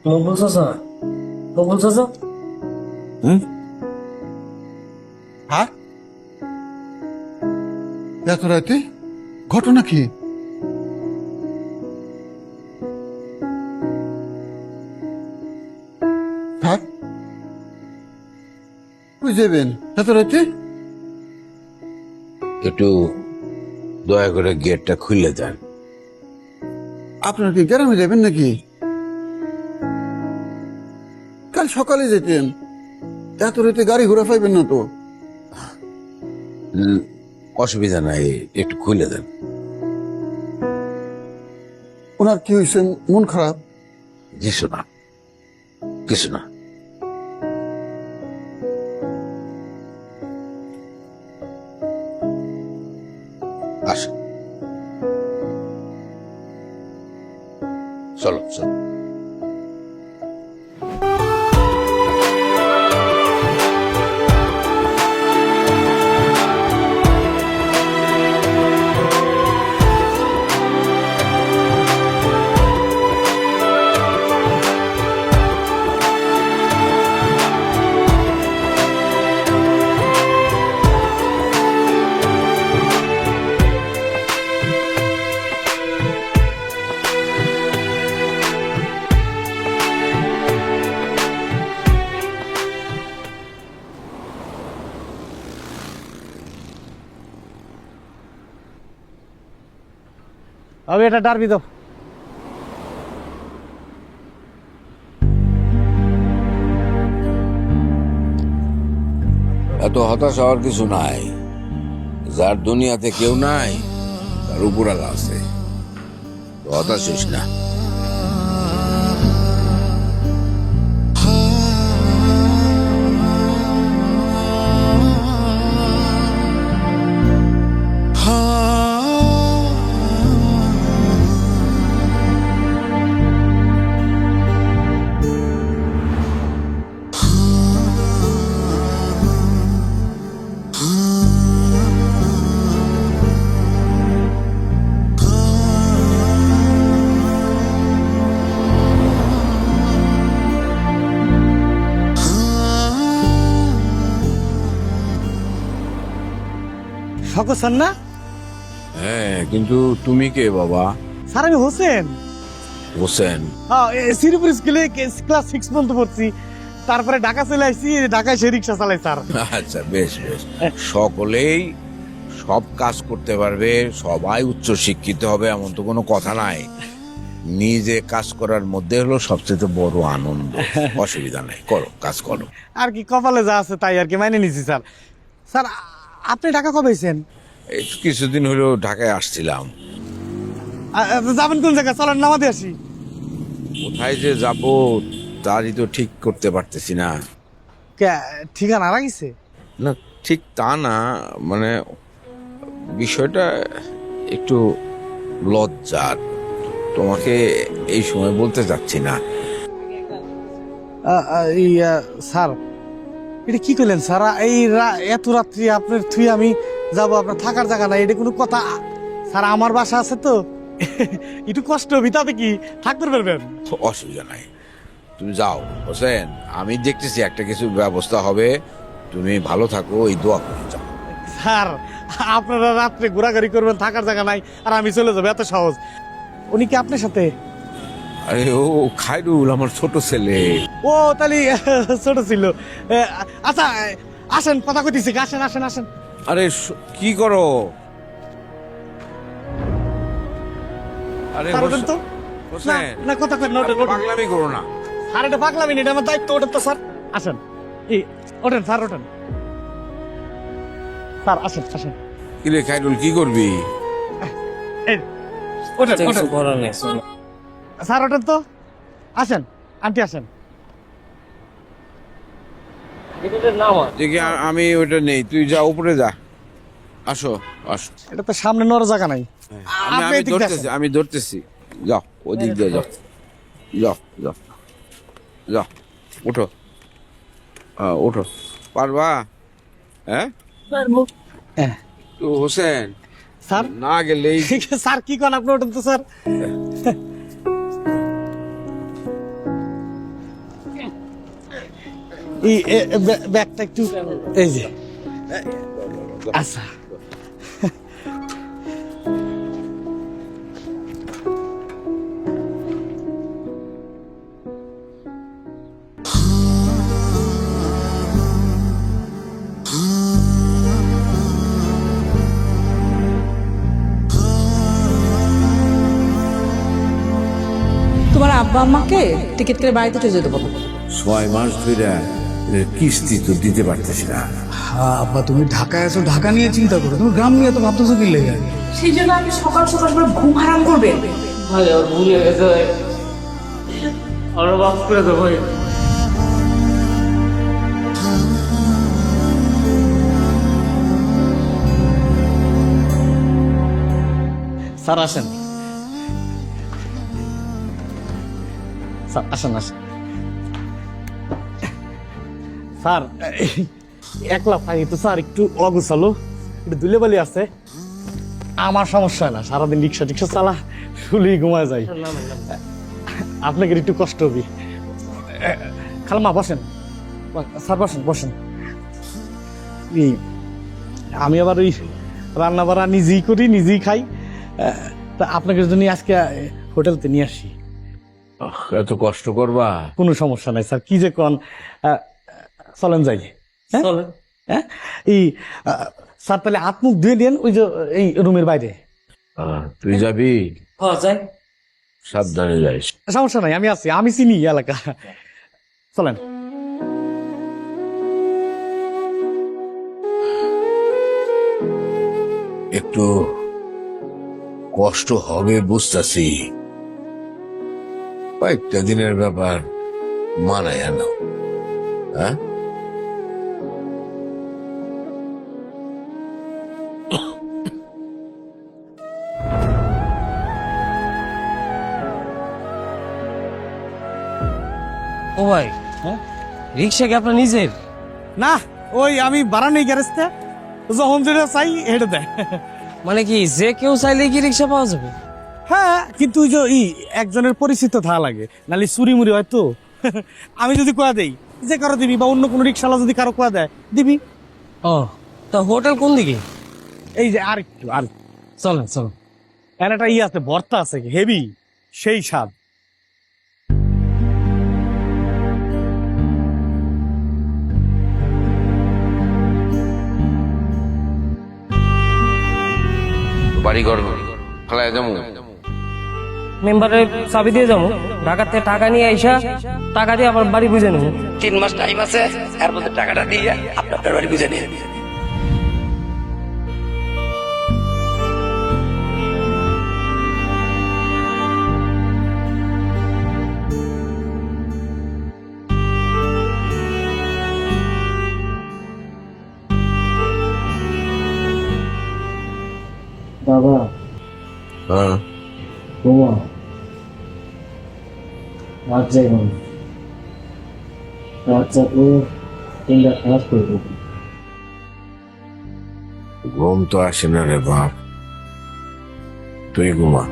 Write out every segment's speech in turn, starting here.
মকবুল চাচা, মকবুল চাচা, হ্যাঁ এত রাতে ঘটনা কি? থাক, কই যাবেন এত রাতে? একটু দয়া করে গেটটা খুলে দেন। আপনার কি গ্রামে যাবেন নাকি? কাল সকালে যেতেন, এত রাতে গাড়ি ঘোড়া পাইবেন না তো। অসুবিধা নাই, একটু খুলে দেন। ওনার কি হয়েছে, মন খারাপ? কিছু না, কিছু না। আসো, চলো চলো। আমি এটা ডারবি দাও। এত হতাশ হওয়ার কিছু নাই। যার দুনিয়াতে কেউ নাই, তার উপরালা আছে। তো হতাশ হইস না। শখ স্যার না? হ্যাঁ, কিন্তু তুমি কে বাবা? স্যার আমি হোসেন। হোসেন? শ্রীপুর স্কুলে ক্লাস 6 পর্যন্ত পড়ছি, তারপরে ঢাকা চলে আসছি, ঢাকায় সে রিক্সা চালাই স্যার। আচ্ছা, বেশ বেশ। সকলেই সব কাজ করতে পারবে, সবাই উচ্চ শিক্ষিত হবে এমন তো কোনো কথা নাই। নিজে কাজ করার মধ্যে হলো সবচেয়ে বড় আনন্দ। অসুবিধা নাই, করো, কাজ করো। আর কি কপালে যা আছে তাই আর কি মাইনে নিছি স্যার। স্যার আপনি ঢাকা কবে এসেছেন? এই তো কিছুদিন হলো ঢাকায় আসছিলাম। যাবেন কোন জায়গায়? চলেন নামাতে আসি। কোথায় যে যাব তারই তো ঠিক করতে পারতেছি না। ঠিকানা রাখিছে? না, ঠিক তা না, মানে বিষয়টা একটু লজ্জার। তোমাকে এই সময় বলতে চাচ্ছি না। স্যার এটা কি করলেন স্যার? এই এত রাত্রি আপনার থুই আমি যাব, আপনার থাকার জায়গা নাই, এটা কোনো কথা? স্যার আমার বাসা আছে তো, একটু কষ্ট হবে, তাতে কি থাকতে পারবেন? অসুবিধা নাই, তুমি যাও হোসেন, আমি দেখতেছি একটা কিছু ব্যবস্থা হবে। তুমি ভালো থাকো, এই দোয়া করে যাও। স্যার আপনারা রাত্রে ঘোরাঘুরি করবেন, থাকার জায়গা নাই, আর আমি চলে যাবো, এত সহজ? উনি কি আপনার সাথে? আরে ও খায়রুল, আমার ছোট ছেলে। ও তাহলে ছোট ছিল। আচ্ছা আসেন, কথা কইতেছি, আসেন আসেন আসেন। আরে কি করো? আরে স্যার ওঠেন তো। না হোসেন, না, কথা কই না, ওঠেন ওঠেন। পাগলামি করো না। স্যার এটা পাগলামি না, এটা আমার দায়িত্ব, ওঠেন তো স্যার। আসেন, ওঠেন স্যার, ওঠেন স্যার, আসেন আসেন। কিরে খায়রুল, কি করবি? এই, ওঠেন কিছু ওঠেন করার নেই, চলো। স্যার, ওঠেন তো। আসেন আন্টি, আসেন। এটার নাম দেখি আমি ওটা নেই, তুই যা উপরে যা। আসো আসো। এটা তো সামনে নড়ার জায়গা নাই। আমি আপনি আমি এদিক দিয়ে ধরতেছি, আসেন। আমি ধরতেছি। যাও, ওদিক দিয়ে যাও, যাও যাও যাও। উঠো, উঠো। পারবা? হ্যাঁ হ্যাঁ। তো হোসেন, স্যার না গেলেই। স্যার কি কন, আপনি ওঠেন তো স্যার। এই ব্যাগটা একটু এই যে আচ্ছা তোমার আব্বা আম্মাকে টিকিট করে বাড়িতে চলে যেতে বলো। 6 মাস ধরে কিস্তি তো দিতে পারতেছি না। হ্যাঁ আব্বা, তুমি ঢাকায় আছো, ঢাকা নিয়ে চিন্তা করো, তুমি গ্রাম নিয়ে তো ভাবতেছো কি লেগে? সেই জন্য আমি সকাল সকাল করে ঘুম হারাম করবে। ভাই আর ভুলে গেছে ভাই, আরো মাফ করে দে ভাই। স্যার আসেন, স্যার আসেন আসেন। স্যার একলা পাই তো স্যার, একটু অগুছালো, একটু ধুলেবালি আছে। আমার সমস্যা না, সারাদিন রিক্সা টিক্সা চালা, শুলেই ঘুমায় যাই। আপনাকে একটু কষ্ট হবে। খালামা বসেন, স্যার বসেন বসেন। এই আমি আবার ওই রান্না বাড়া নিজেই করি, নিজেই খাই, তা আপনাকে জন্য আজকে হোটেলতে নিয়ে আসি। এত কষ্ট করবা? কোনো সমস্যা নাই স্যার, কি যে কন। চলেন যাই। হ্যাঁ? চলেন। হ্যাঁ এই স্যার তাহলে হাত মুখ ধুয়ে দেন ওই যে এই রুমের বাইরে। তুই যাবি? হ্যাঁ যাই। সাবধানে যাইস। সমস্যা নাই, আমি আছি, আমি চিনি এলাকা। চলেন। একটু কষ্ট হবে বুঝতেছি, কয়েকটা দিনের ব্যাপার, মানায় আনো। হ্যাঁ ও ভাই, হ্যাঁ? রিক্সা কি আপনার নিজের? না, ওই আমি ভাড়া নেই গ্যারেজতে, যখন যেটা চাই হেঁটে দেয়। মানে কি যে কেউ চাইলে কি রিক্সা পাওয়া যাবে? হ্যাঁ, কিন্তু ওই যে একজনের পরিচিত থাকা লাগে, নাহলে চুরি মুড়ি হয়তো। আমি যদি কোয়া দেই, যে কারো দিবি, বা অন্য কোনো রিক্সাওয়ালা যদি কারো কোয়া দেয় দিবি। ও তা হোটেল কোন দিকে? এই যে আর একটু আর চলেন চলেন। এর একটা আছে, ভর্তা আছে হেভি, সেই স্বাদ। বাড়ি ঘর খেলায় যাবো। মেম্বারে চাবি দিয়ে যাবো, ঢাকার থেকে টাকা নিয়ে আইসা টাকা দিয়ে আবার বাড়ি বুঝে নেবো। 3 মাস টাইম আছে, এর মধ্যে টাকাটা দিয়ে আপনার বাড়ি বুঝে নিয়ে বাবা হ্যাঁ ঘুমা, রাত যাইব, রাত যাবো, তিনটা খারাপ করবো। ঘুম তো আসে না রে বাপ, তুই ঘুমা।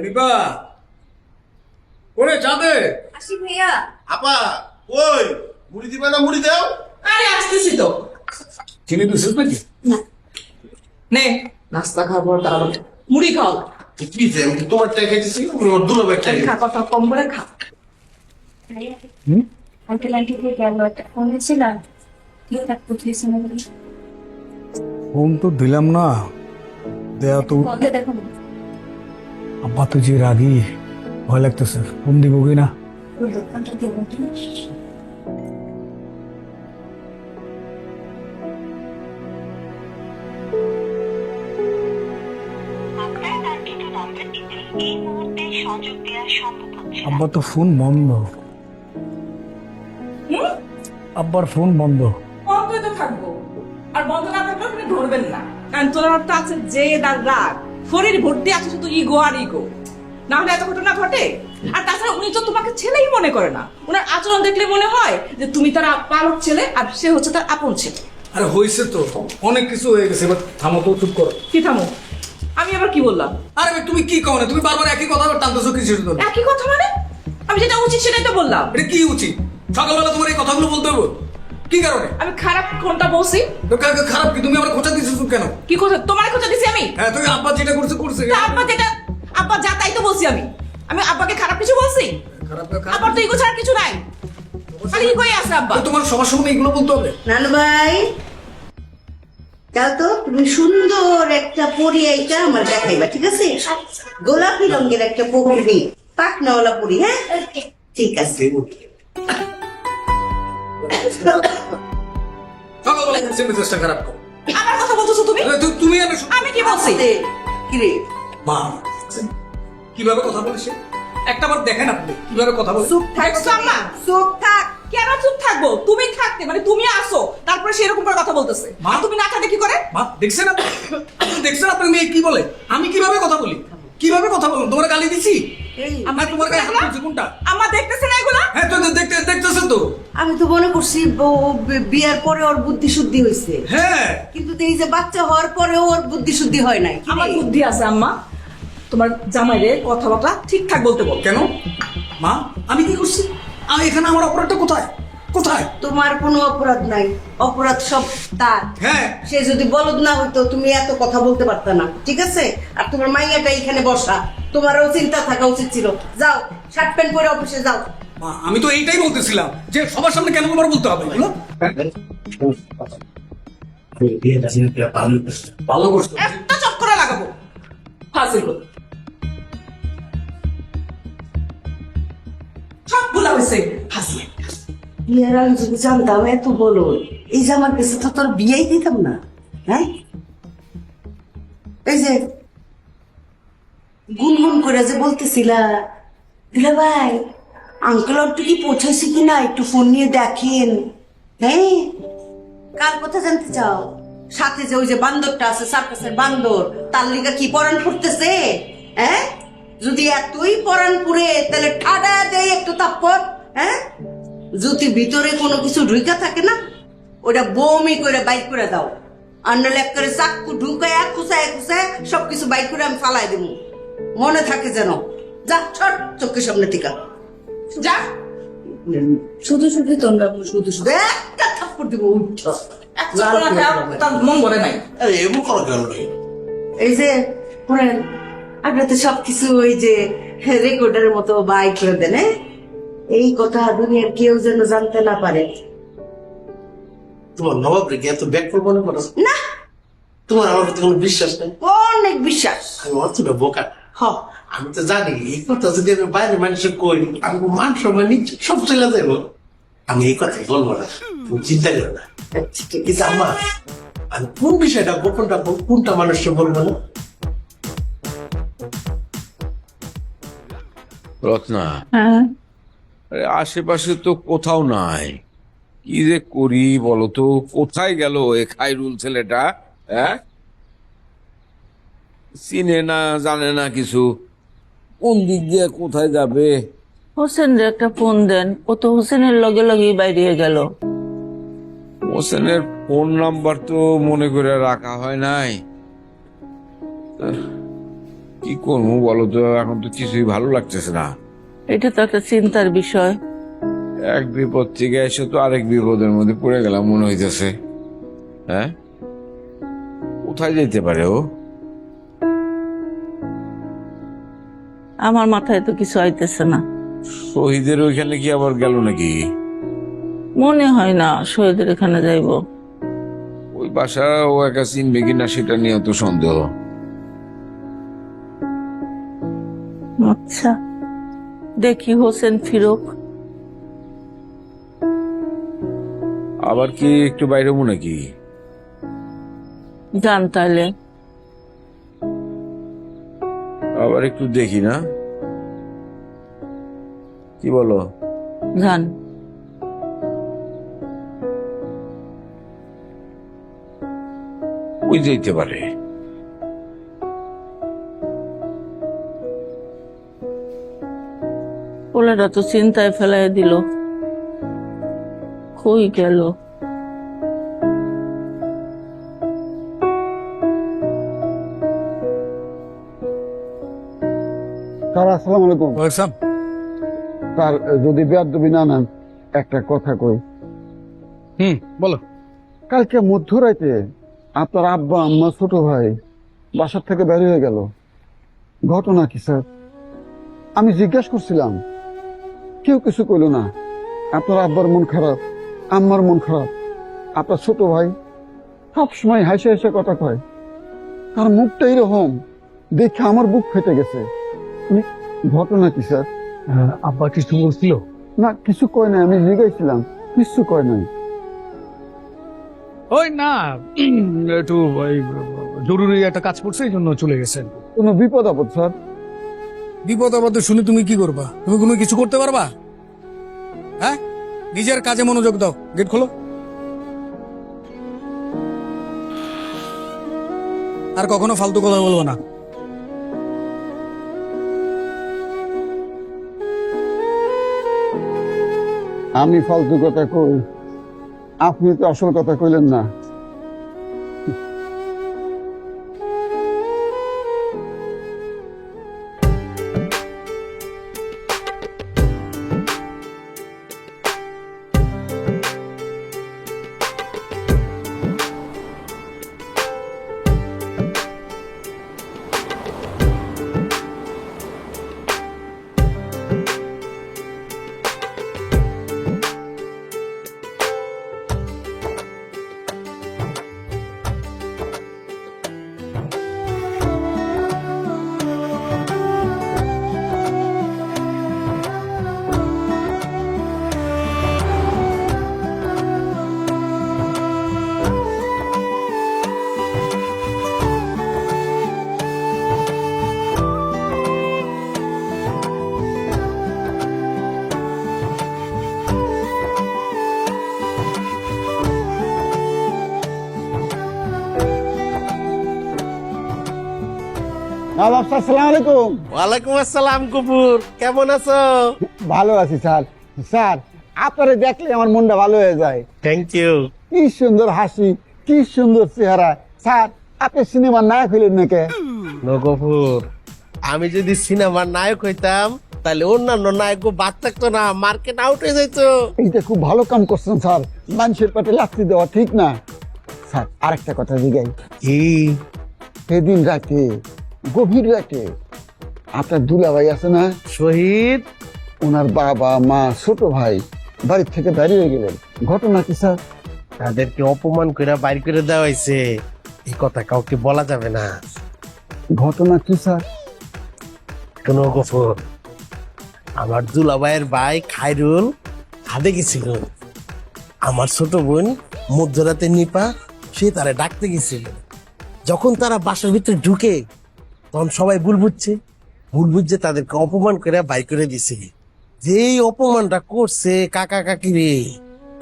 নিবা ওরে চাঁদে আসি ভাইয়া। আপা ওই মুড়ি দিবে না? মুড়ি দাও। আরে আসতেছি তো। চিনি দিছিস নাকি? নে নাস্তা খাবো, তারপর মুড়ি খাও। কি যে তোমার টাকা খাইতেছি, ওর দুলাভাই টাকা। খা, কথা কম করে খা। আঙ্কেল আন্টি কে গেল একটা ফোন দিয়েছিলাম, কেউ তার কোথায় না বলে ফোন তো দিলাম না, দেয়া তো বলতে দেখো না আব্বা তো যে রাগি, ভয় লাগতেছে, ফোন দিব কি না। দোকানটা দেবো কি আব্বা তো ফোন বন্ধ। আব্বার ফোন বন্ধ। বন্ধই তো থাকবো, আর বন্ধ না থাকলেও তুমি ধরবেন না, কারণ তোর তো আছে জেদ আর রাগ, শরীর ভর্তি আছে শুধু ইগো আর ইগো, না হলে এত ঘটনা ঘটে। আর তাছাড়া উনি তো তোমাকে ছেলেই মনে করে না, ওনার আচরণ দেখলে মনে হয় যে তুমি তার পালক ছেলে আর সে হচ্ছে তার আপন ছেলে। আরে হয়েছে তো, অনেক কিছু হয়ে গেছে, এবার থামো তো, চুপ করো। কি থামো? আমি আবার কি বললাম? আরে ভাই, তুমি কি কও না? তুমি বারবার একই কথা টানতেছো কিছুর জন্য। একই কথা মানে? আমি যেটা উচিত সেটাই তো বললাম। এটা কি উচিত? সকালবেলা তোমার এই কথাগুলো বলতে হবে কি কারণে? আমি খারাপ কোনটা বলছি? খারাপ কি? তুমি আমার খোঁচা দিচ্ছ কেন? কি কথা? তোমার খোঁজা দিছি আমি? হ্যাঁ, তুমি আব্বা যেটা করছে করছে। তা আব্বা যা তাই তো বলছি আমি। আমি আব্বাকে খারাপ কিছু বলছি? আব্বার তো ইগো ছাড়া কিছু নাই, খালি ইগোই আছে আব্বা। তোমার সবার সামনে এগুলো বলতে হবে? নানু ভাই, যাও তো, তুমি সুন্দর একটা পরি এইটা আমার দেখাইবা, ঠিক আছে? গোলাপি রঙের একটা পরি, পাকনাওয়ালা পরি। হ্যাঁ, ঠিক আছে। সকালবেলা মেজাজটা খারাপ করো। আমার কথা বলতেছো তুমি? তুমি আমি কি বলছি? কিরে মা, কিভাবে কথা বলেছে একটা বার দেখেন আপনি কিভাবে কথা বলে। চুপ থাকছো আম্মা, চুপ থাক। কেন চুপ থাকবো? তুমি থাকতে মানে তুমি আসো, তারপরে সে এরকম করে কথা বলতেছে। মা, তুমি না থাকলে কি করে? মা, দেখছেন আপনি? আপনি দেখছেন আপনার মেয়ে কি বলে? আমি কিভাবে কথা বলি? কিভাবে কথা বলুন? তোমার গালি দিছি? আমার তোমার গায়ে হাত দিয়েছি কোনটা? আমার দেখতেছে না এগুলা? হ্যাঁ, তো দেখতেছে তো। আমি তো মনে করছি বিয়ার পরে ওর বুদ্ধি শুদ্ধি হয়েছে, হ্যাঁ, কিন্তু এই যে বাচ্চা হওয়ার পরে ওর বুদ্ধি শুদ্ধি হয় নাই। কি রে? আমার বুদ্ধি আছে আম্মা, তোমার জামাইরে কথাবার্তা ঠিকঠাক বলতে বল। কেন মা? আমি কি করছি? আমি এখানে আমার অপরাধটা কোথায়? কোথায়? তোমার কোনো অপরাধ নাই, অপরাধ সব তার। হ্যাঁ, সে যদি বলদ না হইতো তুমি এত কথা বলতে পারত না, ঠিক আছে? আর তোমার মাইয়াটা এখানে বসা, তোমারও চিন্তা থাকা উচিত ছিল। যাও, শার্ট প্যান্ট পরে অফিসে যাও। মা, আমি তো এইটাই বলতেছিলাম যে সবার সামনে কেন তোমার বলতে হবে এগুলো? ভালো করছো। একটা চক্করে লাগাবো ফাজিল। সবগুলা হয়েছে ফাজিল। বিয়ের আমি যদি জানতাম এত বলো, এই যে আমার কাছে তো তোর বিয়েই দিতাম না। হ্যাঁ, এই যে গুনগুন করে যে বলতেছিলা, দিলা ভাই আঙ্কেল একটু কি পৌঁছাইছি কিনা একটু ফোন নিয়ে দেখেন। হ্যাঁ, কার কথা জানতে চাও? সাথে যে ওই যে বান্দরটা আছে, সার্কাসের বান্দর, তার লিগা কি পরাণ ফুটতেছে? হ্যাঁ, যদি এতই পরাণ পুরে তাহলে ঠাডা দেয় একটু তাপ্পর। হ্যাঁ, যদি ভিতরে কোনো কিছু ঢুকা থাকে না, ওটা বমি করে বাইক করে দাও, আর নাহলে এক করে চাক্কু ঢুকায় খুসায় খুসায় সবকিছু বাইক করে আমি ফালাই দেবো। মনে থাকে যেন। যা, ছট চোখের সামনে টিকা যা। শুধু শুধু তোমরা শুধু শুধু একটা থাপ্পড় দিব। উঠো, তার মন ভরে নাই। এই যে শোনেন, আপনার তো সবকিছু ওই যে রেকর্ডের মতো বাইক করে দেন। হ্যাঁ, এই কথা দুনিয়ার কেউ যেন জানতে না পারে। তোমার নবাব রেখে এত ব্যাকফল মনে করো না, তোমার আমার প্রতি কোনো বিশ্বাস নেই? অনেক বিশ্বাস। আমি অতটা বোকা। হ, আমি তো জানি এই কথা যদি আমি বাইরে মানুষের কই, আমি মান সম্মান সব চলে যাবো। আমি এই কথা বলবো না, তুমি চিন্তা করো না। কিন্তু আমার আমি কোন বিষয়টা গোপন রাখবো, কোনটা মানুষকে বলবো না। রত্না, আরে আশেপাশে তো কোথাও নাই, কি যে করি বলতো? কোথায় গেল এ খাইরুল ছেলেটা? হ্যাঁ, চিনে না, জানে না কিছু, কোন দিক দিয়ে কোথায় যাবে? হোসেন রে একটা ফোন দেন, ও তো হোসেনের লগে লগেই বাইরে গেল। হোসেনের ফোন নাম্বার তো মনে করে রাখা হয় নাই। কি করবো বলো তো, এখন তো কিছুই ভালো লাগতেছে না। এটা তো একটা চিন্তার বিষয়। এক বিপদ থেকে এসে তো আরেক বিপদের মধ্যে পড়ে গেলাম মনে হইতেছে। হ্যাঁ, কোথায় যেতে পারে ও? আমার মাথায় তো কিছু আইতেছে না। শহীদের ওইখানে কি আবার গেল নাকি? মনে হয় না শহীদের এখানে যাইব। ওই বাসা ও একা চিনবে কিনা সেটা নিয়ে তো সন্দেহ। আচ্ছা, দেখি হোসেন ফিরুক। আবার কি একটু বাইরে হবো নাকি? যান তাহলে। আবার একটু দেখি না, কি বলো? যান। ওই যেতে পারে। পোলাটা তো চিন্তায় ফেলাই দিল, কই গেল? স্যার আসসালামু আলাইকুম। স্যার যদি বেয়াদবি না নেন একটা কথা কই। বলো। কালকে মধ্যরাতে আপনার আব্বা আম্মা ছোট ভাই বাসার থেকে বের হয়ে গেল। ঘটনা কি স্যার? আমি জিজ্ঞাসা করছিলাম, কেউ কিছু কইল না। আপনার আব্বার মন খারাপ, আম্মার মন খারাপ। আপনার ছোট ভাই সবসময় হাসে হাসে কথা কয়, তার মুখটা এরকম দেখে আমার বুক ফেটে গেছে। ঘটনা কি স্যার? আব্বা কিছু বলছিল? না, কিছু কয় নাই। আমি জিজ্ঞাসছিলাম, কিছু কয় নাই। ওই না, একটু জরুরি একটা কাজ পড়ছে, এই জন্য চলে গেছেন। কোনো বিপদ আপদ স্যার? বিপদ আপদ শুনে তুমি কি করবা? তুমি কোনো কিছু করতে পারবা? হ্যাঁ, নিজের কাজে মনোযোগ দাও। গেট খোলো। আর কখনো ফালতু কথা বলবো না। আমি ফালতু কথা কই, আপনি তো আসল কথা কইলেন না। আসসালামু আলাইকুম। ওয়ালাইকুম আসসালাম কপুর, কেমন আছো? ভালো আছি স্যার। স্যার আপনারে দেখলে আমার মনটা ভালো হয়ে যায়। Thank you. কি সুন্দর হাসি, কি সুন্দর চেহারা। স্যার আপনি সিনেমার নায়ক হইলেন নাকি? কপুর, আমি যদি সিনেমার নায়ক হইতাম তাহলে অন্যান্য নায়ক বাদ থাকতো না, মার্কেট আউট হয়ে যাইতো। এইটা খুব ভালো কাম করছেন স্যার। মানুষের পেটে লাথি দেওয়া ঠিক না। স্যার আরেকটা কথা জিগাই। সেদিন রাতে, গভীর রাতে আপনার দুলাভাই আছে না শহীদ, ওনার বাবা মা ছোট ভাই বাড়ির থেকে বেরিয়ে গেলেন। ঘটনা কি স্যার? তাদেরকে অপমান করে বাইর করে দেওয়া হয়েছে। এই কথা কাউকে বলা যাবে না। ঘটনা কি স্যার? কোনো গফর, আমার দুলাভাইয়ের ভাই খায়রুল হাটে গেছিল। আমার ছোট বোন মধ্যরাতে নিপা সে তারা ডাকতে গেছিল। যখন তারা বাসার ভিতরে ঢুকে তখন সবাই ভুল বুঝছে তাদেরকে অপমান করে বাইর করে দিছে। যেই অপমানটা করছে কাকা কাকি রে,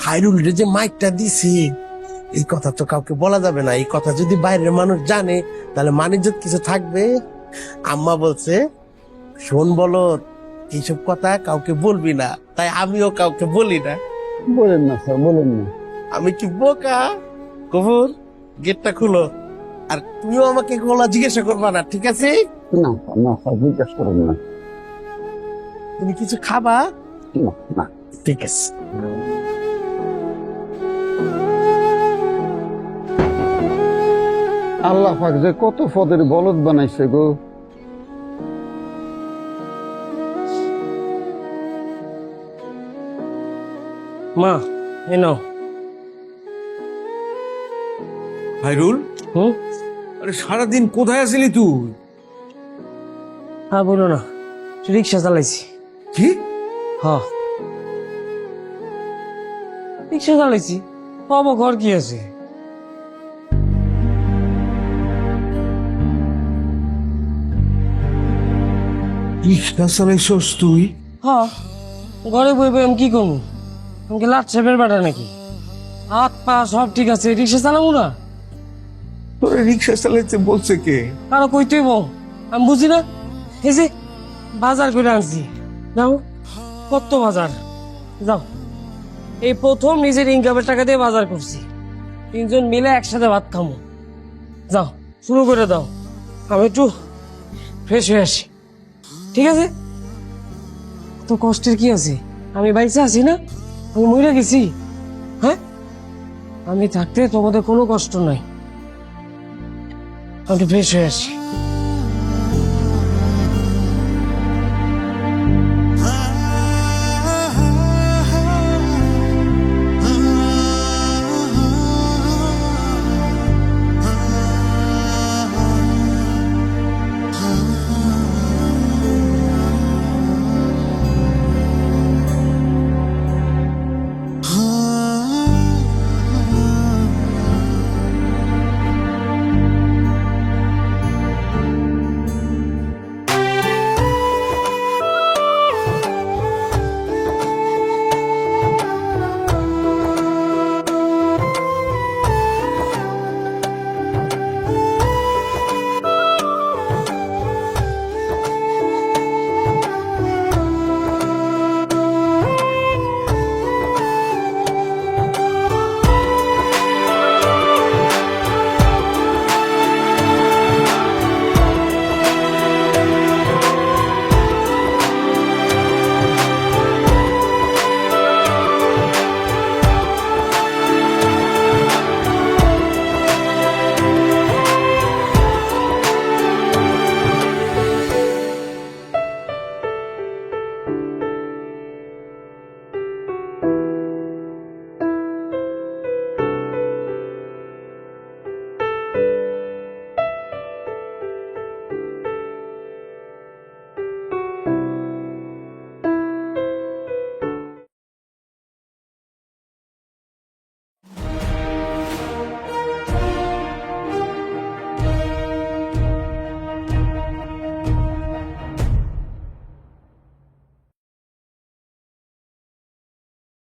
খায়রুল রে যে মাইকটা দিছে, এই কথা তো কাউকে বলা যাবে না। এই কথা যদি বাইরের মানুষ জানে তাহলে মানিজ্যত কিছু থাকবে। আম্মা বলছে, শোন বলত, এইসব কথা কাউকে বলবি না। তাই আমিও কাউকে বলি না। বলেন না স্যার, বলেন না। আমি কি বোকা? কবুর, গেটটা খুলো। আর তুমিও আমাকে গোলা জিজ্ঞাসা করবা না, ঠিক আছে? না না স্যার, জিজ্ঞাসা করেন না। তুমি কিছু খাবা? না না, ঠিক আছে। আল্লাহ পাক যে কত পদের বলদ বানাইছে গো। মা এই নাও। হাইরুল, আরে সারাদিন কোথায় আছিলি তুই? হ্যাঁ বলো না, রিক্সা চালাইছি। কি? হ্যাঁ রিক্সা চালাইছি, বাবা ঘর কি আছে? রিক্সা চালাইছস তুই? হ্যাঁ, ঘরে বই বই আমি কি করবো? আমি কি লাট সাহেবের বেটা নাকি? হাত পা সব ঠিক আছে, রিক্সা চালাবো না? তোরা রিক্সা চালাইতে বলছে কে? কারো কইতেই বল, আমি বুঝি না। এই যে বাজার করে আনছি, যাও কত বাজার, যাও। এই প্রথম নিজের ইনকামের টাকা দিয়ে বাজার করছি, 3 জন মিলে একসাথে ভাত খামো। যাও শুরু করে দাও, আমি একটু ফ্রেশ হয়ে আসি, ঠিক আছে? তো কষ্টের কি আছে? আমি বাইসে আছি না? আমি মরে গেছি? হ্যাঁ, আমি থাকতে তোমাদের কোনো কষ্ট নাই। আমি একটু ফ্রেশ হয়ে আসি।